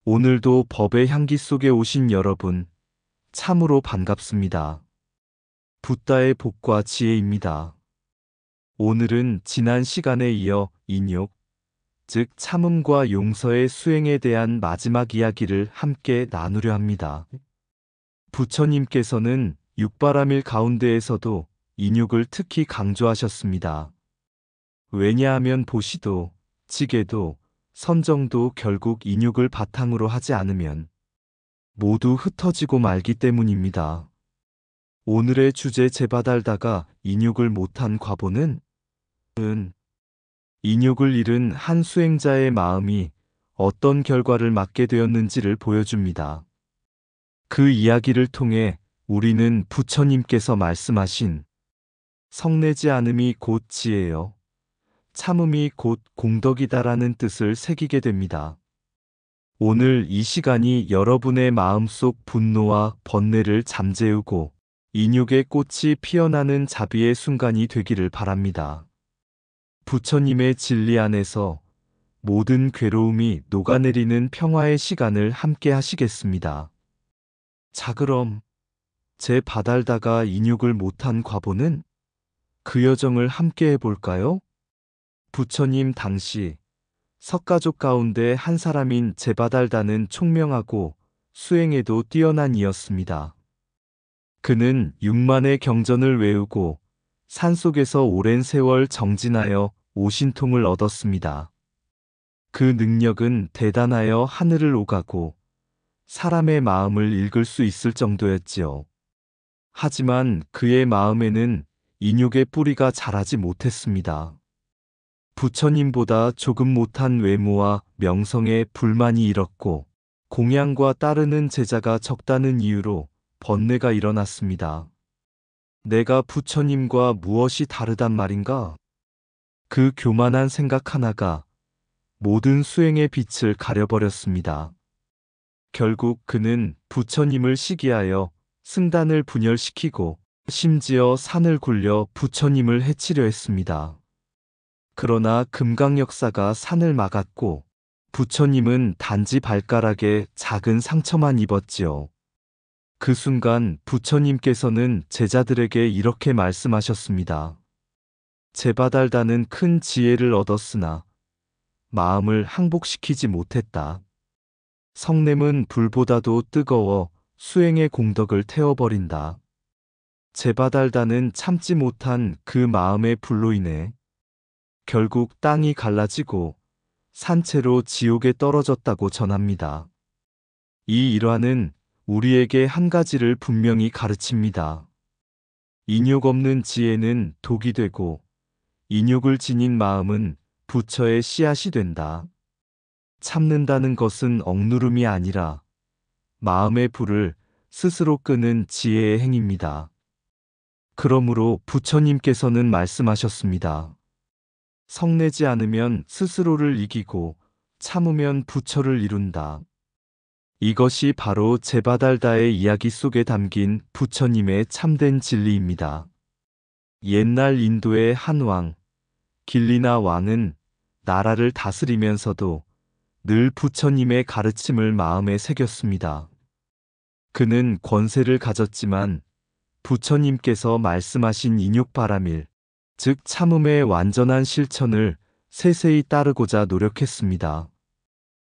오늘도 법의 향기 속에 오신 여러분, 참으로 반갑습니다. 붓다의 복과 지혜입니다. 오늘은 지난 시간에 이어 인욕, 즉 참음과 용서의 수행에 대한 마지막 이야기를 함께 나누려 합니다. 부처님께서는 육바라밀 가운데에서도 인욕을 특히 강조하셨습니다. 왜냐하면 보시도, 지게도, 선정도 결국 인욕을 바탕으로 하지 않으면 모두 흩어지고 말기 때문입니다. 오늘의 주제 제바달다가 인욕을 못한 과보는 인욕을 잃은 한 수행자의 마음이 어떤 결과를 맞게 되었는지를 보여줍니다. 그 이야기를 통해 우리는 부처님께서 말씀하신 성내지 않음이 곧 지혜요, 참음이 곧 공덕이다라는 뜻을 새기게 됩니다. 오늘 이 시간이 여러분의 마음속 분노와 번뇌를 잠재우고 인욕의 꽃이 피어나는 자비의 순간이 되기를 바랍니다. 부처님의 진리 안에서 모든 괴로움이 녹아내리는 평화의 시간을 함께 하시겠습니다. 자, 그럼 제 바달다가 인욕을 못한 과보는 그 여정을 함께 해볼까요? 부처님 당시 석가족 가운데 한 사람인 제바달다는 총명하고 수행에도 뛰어난 이였습니다. 그는 6만의 경전을 외우고 산속에서 오랜 세월 정진하여 오신통을 얻었습니다. 그 능력은 대단하여 하늘을 오가고 사람의 마음을 읽을 수 있을 정도였지요. 하지만 그의 마음에는 인욕의 뿌리가 자라지 못했습니다. 부처님보다 조금 못한 외모와 명성에 불만이 일었고 공양과 따르는 제자가 적다는 이유로 번뇌가 일어났습니다. 내가 부처님과 무엇이 다르단 말인가? 그 교만한 생각 하나가 모든 수행의 빛을 가려버렸습니다. 결국 그는 부처님을 시기하여 승단을 분열시키고 심지어 산을 굴려 부처님을 해치려 했습니다. 그러나 금강역사가 산을 막았고 부처님은 단지 발가락에 작은 상처만 입었지요. 그 순간 부처님께서는 제자들에게 이렇게 말씀하셨습니다. 제바달다는 큰 지혜를 얻었으나 마음을 항복시키지 못했다. 성냄은 불보다도 뜨거워 수행의 공덕을 태워버린다. 제바달다는 참지 못한 그 마음의 불로 인해 결국 땅이 갈라지고 산채로 지옥에 떨어졌다고 전합니다. 이 일화는 우리에게 한 가지를 분명히 가르칩니다. 인욕 없는 지혜는 독이 되고 인욕을 지닌 마음은 부처의 씨앗이 된다. 참는다는 것은 억누름이 아니라 마음의 불을 스스로 끄는 지혜의 행입니다. 그러므로 부처님께서는 말씀하셨습니다. 성내지 않으면 스스로를 이기고 참으면 부처를 이룬다. 이것이 바로 제바달다의 이야기 속에 담긴 부처님의 참된 진리입니다. 옛날 인도의 한 왕, 길리나 왕은 나라를 다스리면서도 늘 부처님의 가르침을 마음에 새겼습니다. 그는 권세를 가졌지만 부처님께서 말씀하신 인욕바라밀, 즉 참음의 완전한 실천을 세세히 따르고자 노력했습니다.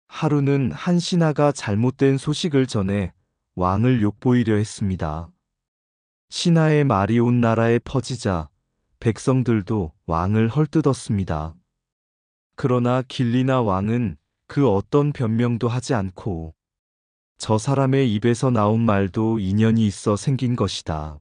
하루는 한 신하가 잘못된 소식을 전해 왕을 욕보이려 했습니다. 신하의 말이 온 나라에 퍼지자 백성들도 왕을 헐뜯었습니다. 그러나 길리나 왕은 그 어떤 변명도 하지 않고 저 사람의 입에서 나온 말도 인연이 있어 생긴 것이다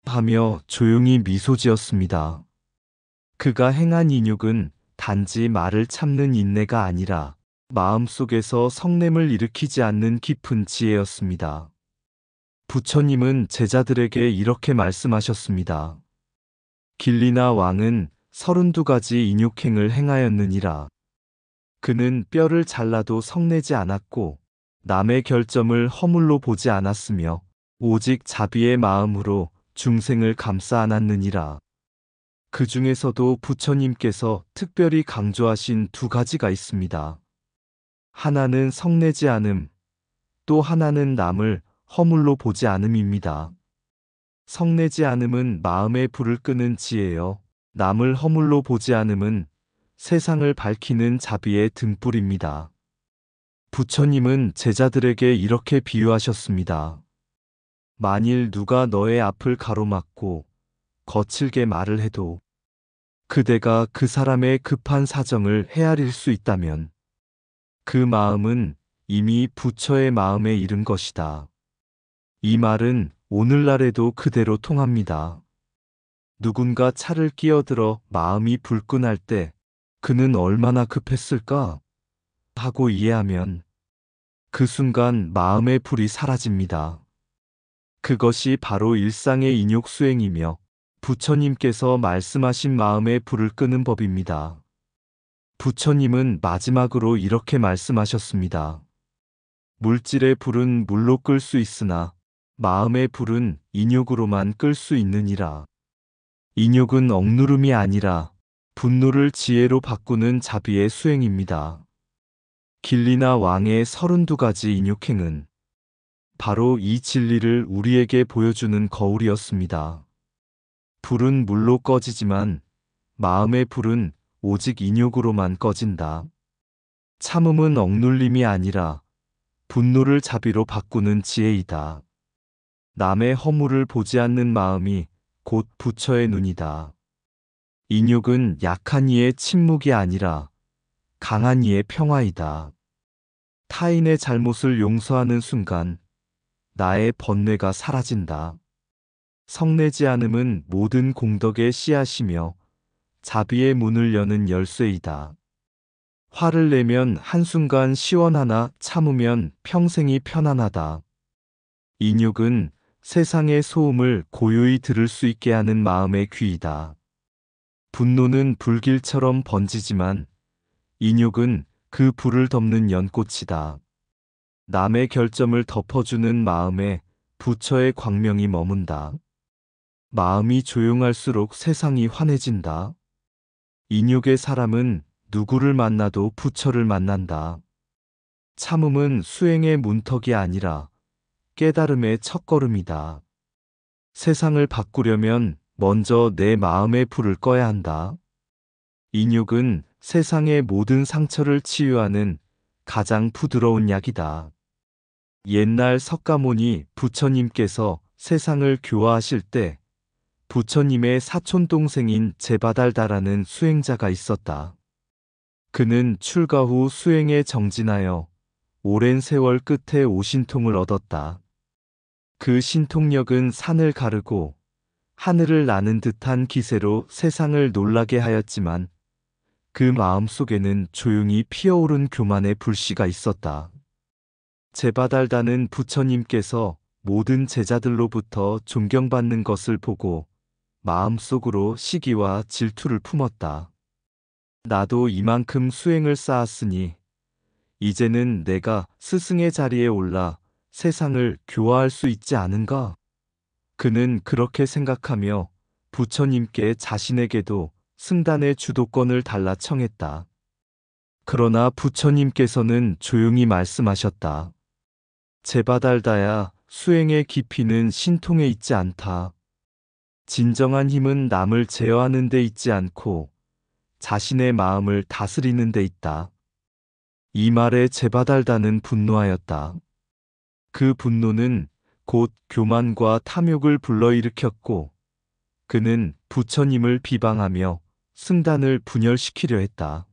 하며 조용히 미소 지었습니다. 그가 행한 인욕은 단지 말을 참는 인내가 아니라 마음속에서 성냄을 일으키지 않는 깊은 지혜였습니다. 부처님은 제자들에게 이렇게 말씀하셨습니다. 길리나 왕은 32가지 인욕행을 행하였느니라. 그는 뼈를 잘라도 성내지 않았고 남의 결점을 허물로 보지 않았으며 오직 자비의 마음으로 중생을 감싸 안았느니라. 그 중에서도 부처님께서 특별히 강조하신 2가지가 있습니다. 하나는 성내지 않음, 또 하나는 남을 허물로 보지 않음입니다. 성내지 않음은 마음의 불을 끄는 지혜요. 남을 허물로 보지 않음은 세상을 밝히는 자비의 등불입니다. 부처님은 제자들에게 이렇게 비유하셨습니다. 만일 누가 너의 앞을 가로막고 거칠게 말을 해도 그대가 그 사람의 급한 사정을 헤아릴 수 있다면 그 마음은 이미 부처의 마음에 이른 것이다. 이 말은 오늘날에도 그대로 통합니다. 누군가 차를 끼어들어 마음이 불끈할 때 그는 얼마나 급했을까? 하고 이해하면 그 순간 마음의 불이 사라집니다. 그것이 바로 일상의 인욕 수행이며 부처님께서 말씀하신 마음의 불을 끄는 법입니다. 부처님은 마지막으로 이렇게 말씀하셨습니다. 물질의 불은 물로 끌 수 있으나 마음의 불은 인욕으로만 끌 수 있느니라. 인욕은 억누름이 아니라 분노를 지혜로 바꾸는 자비의 수행입니다. 길리나 왕의 32가지 인욕행은 바로 이 진리를 우리에게 보여주는 거울이었습니다. 불은 물로 꺼지지만 마음의 불은 오직 인욕으로만 꺼진다. 참음은 억눌림이 아니라 분노를 자비로 바꾸는 지혜이다. 남의 허물을 보지 않는 마음이 곧 부처의 눈이다. 인욕은 약한 이의 침묵이 아니라 강한 이의 평화이다. 타인의 잘못을 용서하는 순간 나의 번뇌가 사라진다. 성내지 않음은 모든 공덕의 씨앗이며 자비의 문을 여는 열쇠이다. 화를 내면 한순간 시원하나 참으면 평생이 편안하다. 인욕은 세상의 소음을 고요히 들을 수 있게 하는 마음의 귀이다. 분노는 불길처럼 번지지만 인욕은 그 불을 덮는 연꽃이다. 남의 결점을 덮어주는 마음에 부처의 광명이 머문다. 마음이 조용할수록 세상이 환해진다. 인욕의 사람은 누구를 만나도 부처를 만난다. 참음은 수행의 문턱이 아니라 깨달음의 첫걸음이다. 세상을 바꾸려면 먼저 내 마음의 불을 꺼야 한다. 인욕은 세상의 모든 상처를 치유하는 가장 부드러운 약이다. 옛날 석가모니 부처님께서 세상을 교화하실 때 부처님의 사촌 동생인 제바달다라는 수행자가 있었다. 그는 출가 후 수행에 정진하여 오랜 세월 끝에 오신통을 얻었다. 그 신통력은 산을 가르고 하늘을 나는 듯한 기세로 세상을 놀라게 하였지만 그 마음 속에는 조용히 피어오른 교만의 불씨가 있었다. 제바달다는 부처님께서 모든 제자들로부터 존경받는 것을 보고 마음속으로 시기와 질투를 품었다. 나도 이만큼 수행을 쌓았으니 이제는 내가 스승의 자리에 올라 세상을 교화할 수 있지 않은가? 그는 그렇게 생각하며 부처님께 자신에게도 승단의 주도권을 달라 청했다. 그러나 부처님께서는 조용히 말씀하셨다. 제바달다야, 수행의 깊이는 신통에 있지 않다. 진정한 힘은 남을 제어하는 데 있지 않고 자신의 마음을 다스리는 데 있다. 이 말에 제바달다는 분노하였다. 그 분노는 곧 교만과 탐욕을 불러일으켰고 그는 부처님을 비방하며 승단을 분열시키려 했다.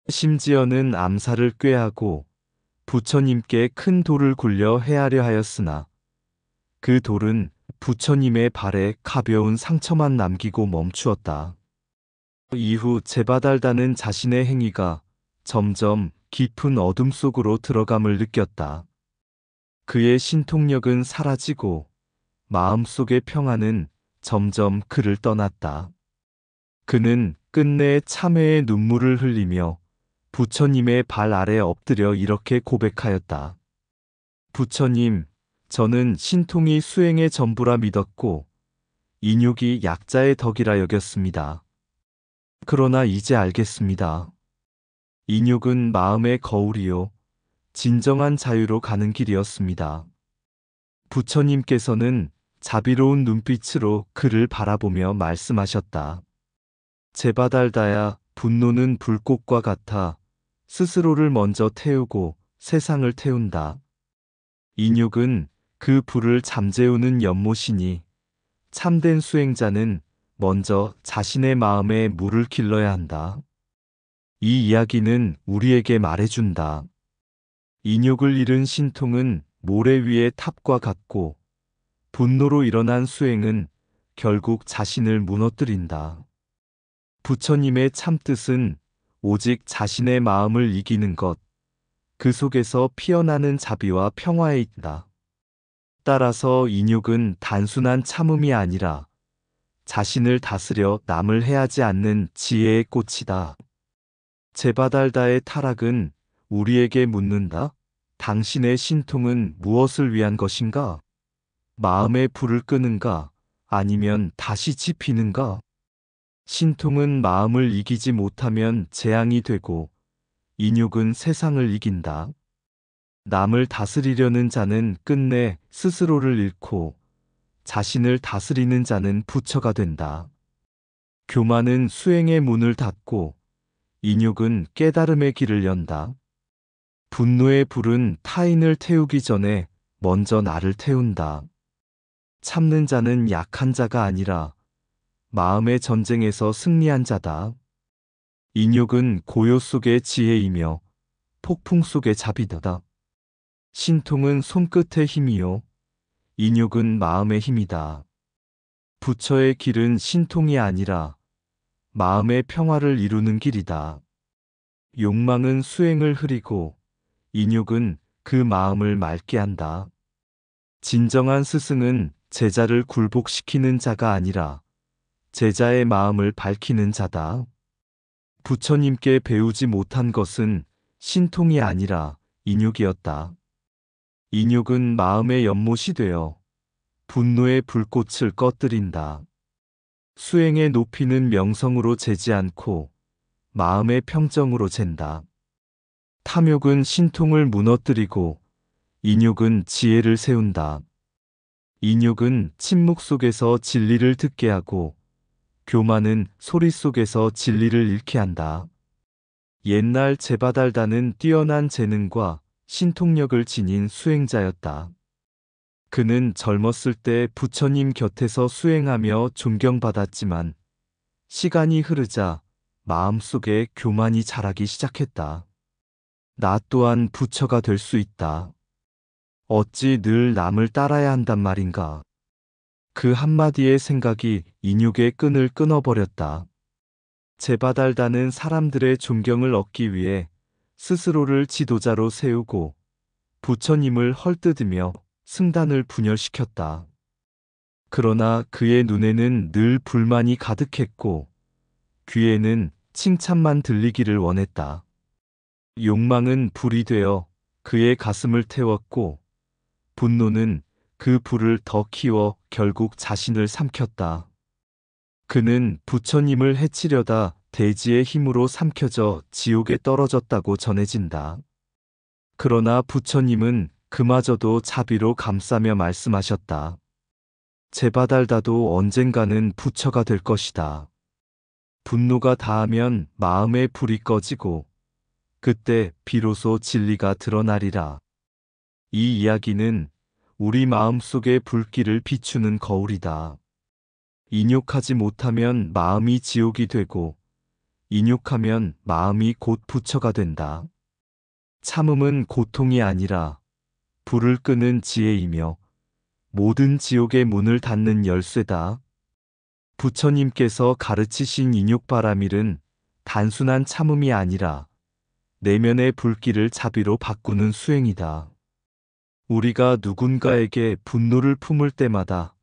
심지어는 암살을 꾀하고 부처님께 큰 돌을 굴려 해하려 하였으나 그 돌은 부처님의 발에 가벼운 상처만 남기고 멈추었다. 이후 제바달다는 자신의 행위가 점점 깊은 어둠 속으로 들어감을 느꼈다. 그의 신통력은 사라지고 마음속의 평화는 점점 그를 떠났다. 그는 끝내 참회의 눈물을 흘리며 부처님의 발 아래 엎드려 이렇게 고백하였다. 부처님, 저는 신통이 수행의 전부라 믿었고 인욕이 약자의 덕이라 여겼습니다. 그러나 이제 알겠습니다. 인욕은 마음의 거울이요 진정한 자유로 가는 길이었습니다. 부처님께서는 자비로운 눈빛으로 그를 바라보며 말씀하셨다. 제바달다야, 분노는 불꽃과 같아 스스로를 먼저 태우고 세상을 태운다. 인욕은 그 불을 잠재우는 연못이니 참된 수행자는 먼저 자신의 마음에 물을 길러야 한다. 이 이야기는 우리에게 말해준다. 인욕을 잃은 신통은 모래 위의 탑과 같고 분노로 일어난 수행은 결국 자신을 무너뜨린다. 부처님의 참뜻은 오직 자신의 마음을 이기는 것, 그 속에서 피어나는 자비와 평화에 있다. 따라서 인욕은 단순한 참음이 아니라 자신을 다스려 남을 해하지 않는 지혜의 꽃이다. 제바달다의 타락은 우리에게 묻는다. 당신의 신통은 무엇을 위한 것인가? 마음의 불을 끄는가? 아니면 다시 지피는가? 신통은 마음을 이기지 못하면 재앙이 되고 인욕은 세상을 이긴다. 남을 다스리려는 자는 끝내 스스로를 잃고 자신을 다스리는 자는 부처가 된다. 교만은 수행의 문을 닫고 인욕은 깨달음의 길을 연다. 분노의 불은 타인을 태우기 전에 먼저 나를 태운다. 참는 자는 약한 자가 아니라 마음의 전쟁에서 승리한 자다. 인욕은 고요 속의 지혜이며 폭풍 속의 자비다. 신통은 손끝의 힘이요 인욕은 마음의 힘이다. 부처의 길은 신통이 아니라 마음의 평화를 이루는 길이다. 욕망은 수행을 흐리고 인욕은 그 마음을 맑게 한다. 진정한 스승은 제자를 굴복시키는 자가 아니라 제자의 마음을 밝히는 자다. 부처님께 배우지 못한 것은 신통이 아니라 인욕이었다. 인욕은 마음의 연못이 되어 분노의 불꽃을 꺼뜨린다. 수행의 높이는 명성으로 재지 않고 마음의 평정으로 잰다. 탐욕은 신통을 무너뜨리고 인욕은 지혜를 세운다. 인욕은 침묵 속에서 진리를 듣게 하고 교만은 소리 속에서 진리를 잃게 한다. 옛날 제바달다는 뛰어난 재능과 신통력을 지닌 수행자였다. 그는 젊었을 때 부처님 곁에서 수행하며 존경받았지만 시간이 흐르자 마음속에 교만이 자라기 시작했다. 나 또한 부처가 될 수 있다. 어찌 늘 남을 따라야 한단 말인가. 그 한마디의 생각이 인욕의 끈을 끊어버렸다. 제바달다는 사람들의 존경을 얻기 위해 스스로를 지도자로 세우고 부처님을 헐뜯으며 승단을 분열시켰다. 그러나 그의 눈에는 늘 불만이 가득했고 귀에는 칭찬만 들리기를 원했다. 욕망은 불이 되어 그의 가슴을 태웠고 분노는 그 불을 더 키워 결국 자신을 삼켰다. 그는 부처님을 해치려다 대지의 힘으로 삼켜져 지옥에 떨어졌다고 전해진다. 그러나 부처님은 그마저도 자비로 감싸며 말씀하셨다. 제바달다도 언젠가는 부처가 될 것이다. 분노가 닿으면 마음의 불이 꺼지고 그때 비로소 진리가 드러나리라. 이 이야기는 우리 마음속의 불길을 비추는 거울이다. 인욕하지 못하면 마음이 지옥이 되고 인욕하면 마음이 곧 부처가 된다. 참음은 고통이 아니라 불을 끄는 지혜이며 모든 지옥의 문을 닫는 열쇠다. 부처님께서 가르치신 인욕바라밀은 단순한 참음이 아니라 내면의 불길을 자비로 바꾸는 수행이다. 우리가 누군가에게 분노를 품을 때마다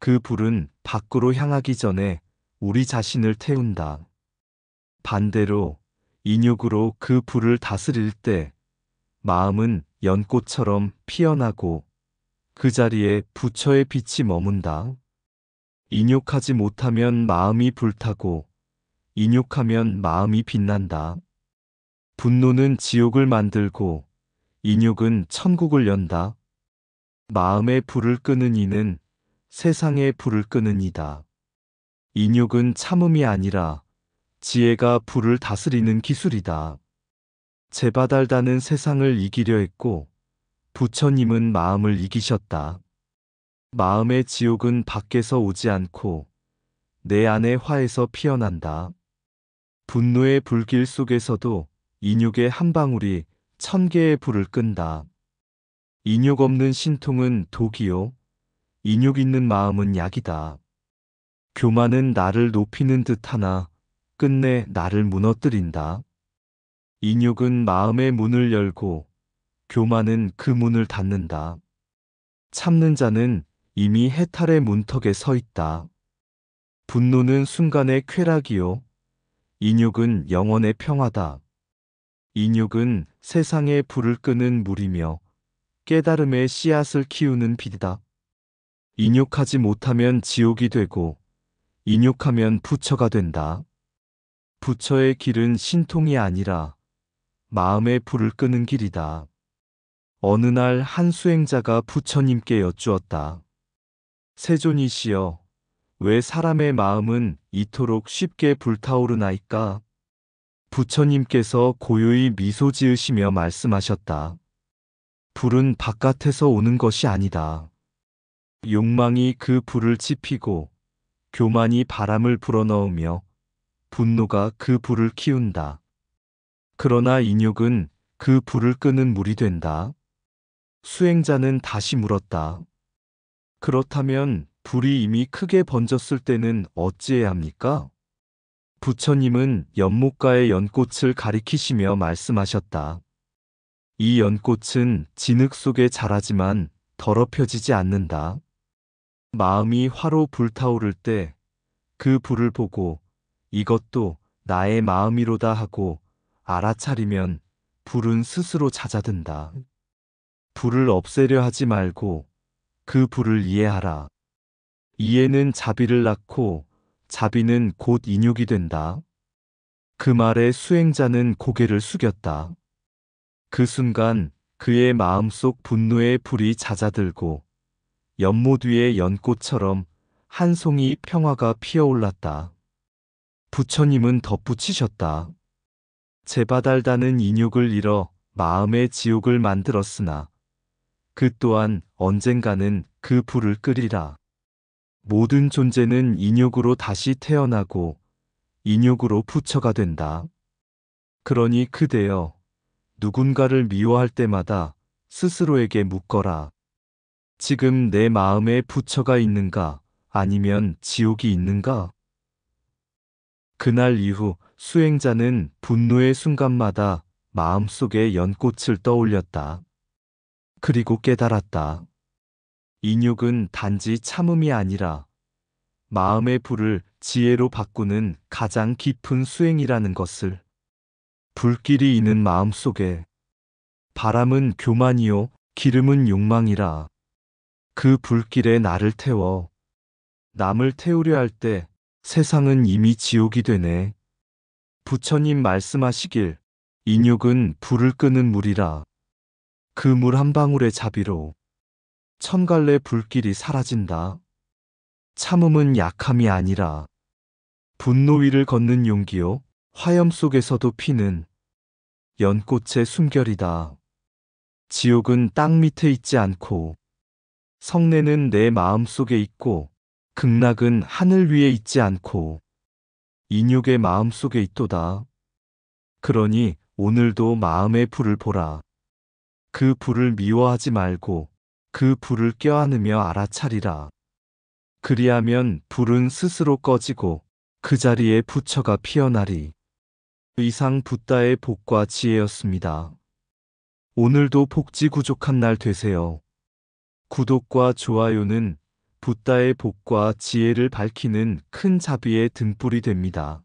그 불은 밖으로 향하기 전에 우리 자신을 태운다. 반대로 인욕으로 그 불을 다스릴 때 마음은 연꽃처럼 피어나고 그 자리에 부처의 빛이 머문다. 인욕하지 못하면 마음이 불타고 인욕하면 마음이 빛난다. 분노는 지옥을 만들고 인욕은 천국을 연다. 마음의 불을 끄는 이는 세상의 불을 끄는 이다. 인욕은 참음이 아니라 지혜가 불을 다스리는 기술이다. 제바달다는 세상을 이기려 했고 부처님은 마음을 이기셨다. 마음의 지옥은 밖에서 오지 않고 내 안의 화에서 피어난다. 분노의 불길 속에서도 인욕의 한 방울이 1000개의 불을 끈다. 인욕 없는 신통은 독이요. 인욕 있는 마음은 약이다. 교만은 나를 높이는 듯하나 끝내 나를 무너뜨린다. 인욕은 마음의 문을 열고 교만은 그 문을 닫는다. 참는 자는 이미 해탈의 문턱에 서 있다. 분노는 순간의 쾌락이요. 인욕은 영원의 평화다. 인욕은 세상의 불을 끄는 물이며 깨달음의 씨앗을 키우는 빛이다. 인욕하지 못하면 지옥이 되고 인욕하면 부처가 된다. 부처의 길은 신통이 아니라 마음의 불을 끄는 길이다. 어느 날 한 수행자가 부처님께 여쭈었다. 세존이시여, 왜 사람의 마음은 이토록 쉽게 불타오르나이까? 부처님께서 고요히 미소 지으시며 말씀하셨다. 불은 바깥에서 오는 것이 아니다. 욕망이 그 불을 지피고 교만이 바람을 불어넣으며 분노가 그 불을 키운다. 그러나 인욕은 그 불을 끄는 물이 된다. 수행자는 다시 물었다. 그렇다면 불이 이미 크게 번졌을 때는 어찌해야 합니까? 부처님은 연못가의 연꽃을 가리키시며 말씀하셨다. 이 연꽃은 진흙 속에 자라지만 더럽혀지지 않는다. 마음이 화로 불타오를 때 그 불을 보고 이것도 나의 마음이로다 하고 알아차리면 불은 스스로 잦아든다. 불을 없애려 하지 말고 그 불을 이해하라. 이해는 자비를 낳고 자비는 곧 인욕이 된다. 그 말에 수행자는 고개를 숙였다. 그 순간 그의 마음속 분노의 불이 잦아들고 연못 위의 연꽃처럼 한 송이 평화가 피어올랐다. 부처님은 덧붙이셨다. 제바달다는 인욕을 잃어 마음의 지옥을 만들었으나 그 또한 언젠가는 그 불을 끄리라. 모든 존재는 인욕으로 다시 태어나고 인욕으로 부처가 된다. 그러니 그대여, 누군가를 미워할 때마다 스스로에게 묻거라. 지금 내 마음에 부처가 있는가, 아니면 지옥이 있는가? 그날 이후 수행자는 분노의 순간마다 마음속에 연꽃을 떠올렸다. 그리고 깨달았다. 인욕은 단지 참음이 아니라 마음의 불을 지혜로 바꾸는 가장 깊은 수행이라는 것을. 불길이 있는 마음속에 바람은 교만이요 기름은 욕망이라. 그 불길에 나를 태워 남을 태우려 할 때 세상은 이미 지옥이 되네. 부처님 말씀하시길 인욕은 불을 끄는 물이라. 그 물 한 방울의 자비로 1000갈래 불길이 사라진다. 참음은 약함이 아니라 분노 위를 걷는 용기요 화염 속에서도 피는 연꽃의 숨결이다. 지옥은 땅 밑에 있지 않고 성례는 내 마음 속에 있고 극락은 하늘 위에 있지 않고 인욕의 마음 속에 있도다. 그러니 오늘도 마음의 불을 보라. 그 불을 미워하지 말고 그 불을 껴안으며 알아차리라. 그리하면 불은 스스로 꺼지고 그 자리에 부처가 피어나리. 이상 붓다의 복과 지혜였습니다. 오늘도 복지구족한 날 되세요. 구독과 좋아요는 붓다의 복과 지혜를 밝히는 큰 자비의 등불이 됩니다.